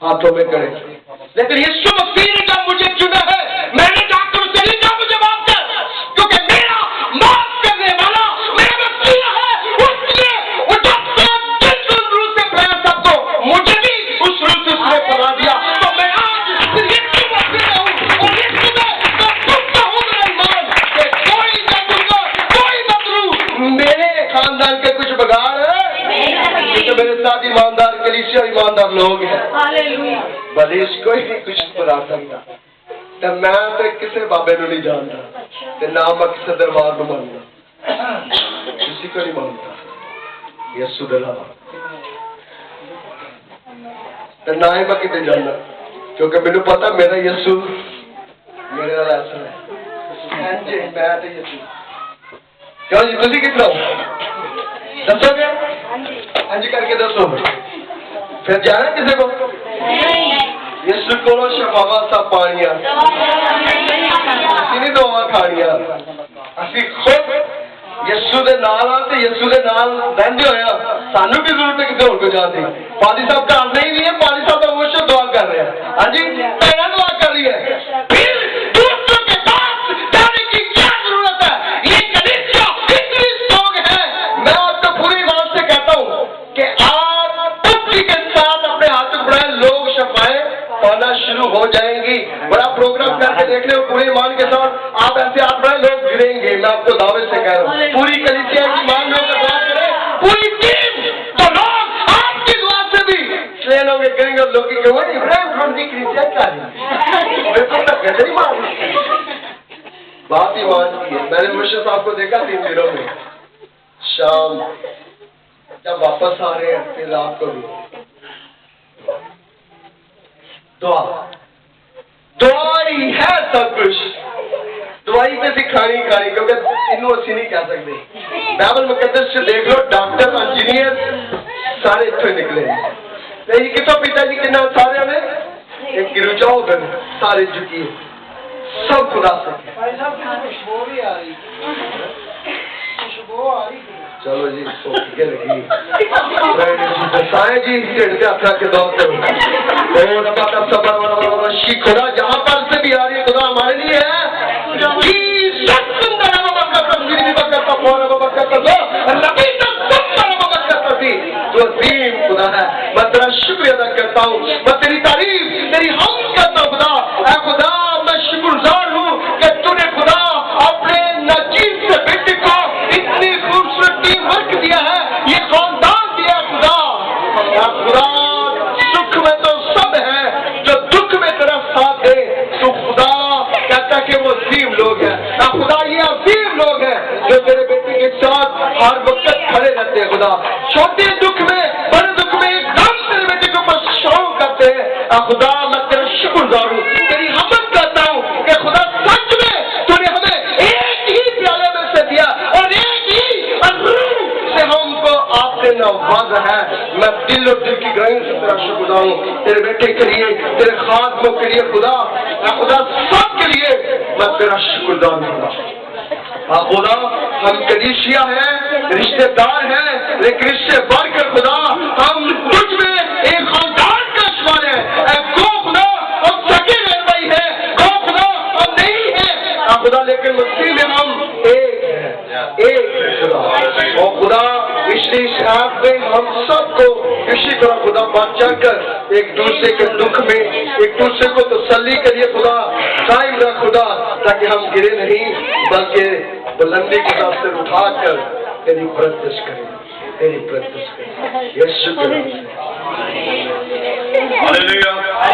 ہاتھوں میں کرے. لیکن یسوع مسیح نے جب مجھے چنا ہے, میں نے جا کر اسے نہیں کہا مجھے معاف کر, کیونکہ میرا معاف کرنے والا میرا مسیح ہے. اس لیے وہ جب سے جس روح سے پھیلا سب کو, مجھے بھی اس روح سے اس نے پھیلا دیا. تو میں آج یسوع مسیح ہوں اور یسوع میں میں پختہ ہوں میرا ایمان کہ کوئی جادوگر, کوئی مکروہ میرے خاندان کے کچھ بگاڑ ہے, کیونکہ میرے ساتھ ایماندار کلیسیا اور ایماندار لوگ ہیں. بھلے اس کو ہی کچھ بنا سکتا تو میں تو کسی بابے نو نہیں جانتا, نہ میں کسی دربار کو مانتا, کسی کو نہیں مانتا یسوع دے علاوہ, نہ ہی میں کتنے جاننا, کیونکہ مجھے پتا میرا یسوع میرے نال ایسا ہے. جی میں تو یسوع کیوں جی, تسی کتنا ہو دسو گے؟ ہاں جی کر کے دسو, پھر جانا کسی کو یسوع کو شفاوا سب پانیاں اسی نہیں دعا کھانیاں, اسی خود یسوع دے نال آ تے یسوع دے نال رہندے ہویا سانو کی ضرورت ہے کسی اور کو جان دی. پادری صاحب گھر نہیں لیے, پادری صاحب وہ دعا کر رہے ہیں. ہاں جی پہلا دعا کر رہی ہے, پھر دوسروں کے پاس جانے کی کیا ضرورت ہے؟ یہ کلیسیا اتنی اسٹرانگ ہے. میں آپ کو پوری ایمان سے کہتا ہوں کہ آپ پتری کے ساتھ اپنے ہاتھ بڑھائے, لوگ شفائیں پانا شروع ہو جائیں گی. بڑا پروگرام کر کے دیکھ لیں پورے ایمان کے ساتھ, آپ ایسے ہاتھ بڑھائے لوگ گریں گے. میں آپ کو دعوے سے کہہ رہا ہوں پوری کلیسیا کی ایمان لوگ دعا کریں, پوری ٹیم, تو لوگ آپ کی دعا سے بھی ٹرین ہوں گے, کریں گے. لوگ کہ وہ ابراہیم خان کی کلیسیا کیا ہے, بالکل لگے نہیں مان بات ایمان کی ہے. میں نے مرشد صاحب کو دیکھا 3 دنوں میں شام جب واپس آ رہے ہیں, پھر رات کو بھی دعا ہی ہے سب کچھ. دوائی پہ کھانی کیونکہ انہوں اسی نہیں کہہ سکتے. بائبل مقدس سے دیکھ لو, ڈاکٹر انجینئر سارے اتنے نکلے. یہ کتوں پیتا جی کتنا سارے میں ایک گرو جاؤ گھر سارے جھکی سب خدا سے. چلو جی سائیں جی اکھا کے دور خدا جہاں پر سے بھی آ رہی ہے خدا ہمارے لیے ہے. تو عظیم خدا ہے, میں تیرا شکریہ ادا کرتا ہوں, میں تیری تعریف تیری حمد کرتا ہوں. خدا اے خدا میں شکرگزار ہوں کہ تو نے خدا اپنے ناچیز سے بیٹے کو اتنی خوبصورت ٹیم ورک دیا ہے, یہ خاندان دیا خدا. اے خدا سکھ میں تو سب ہے جو دکھ میں تیرا ساتھ دے. تو خدا کہتا کہ وہ عظیم لوگ ہیں. اے خدا یہ عظیم لوگ ہیں جو تیرے بیٹے کے ساتھ ہر وقت کھڑے رہتے ہیں. خدا چھوٹے دکھ میں بڑے دکھ میں ایک دم تیرے بیٹے کے اوپر شروع کرتے ہیں. اے خدا میں تیرا شکرگزار ہوں, تیری حمد کرتا ہوں کہ خدا سچ میں تو نے ہمیں ایک ہی پیالے میں سے دیا اور ایک ہی روح سے ہم کو آپ سے نوازا ہے. میں دل اور دل کی گہرائی سے تیرا شکرگزار ہوں تیرے بیٹے کے لیے, تیرے خادموں کے لیے. خدا اے خدا سب کے لیے میں تیرا شکرگزار ہوں. خدا ہم کلیسیا ہیں, رشتے دار ہیں, لیکن اس سے بڑھ کر خدا ہم تجھ میں ایک خاندان کا شمار ہے. گو خدا ہم سکے بہن بھائی ہیں, گو خدا ہم نہیں ہیں خدا, لیکن مسیح میں ہم ایک ہیں, ایک ہے خدا. اور خدا اس آپ میں ہم سب کو اسی طرح خدا بات چڑھ کر ایک دوسرے کے دکھ میں ایک دوسرے کو تسلی کے لیے خدا قائم رکھ خدا, تاکہ ہم گرے نہیں بلکہ بلندی کے ساتھ سے اٹھا کر تیری پرستش کریں, تیری پرستش کریں. یسوع کے نام سے.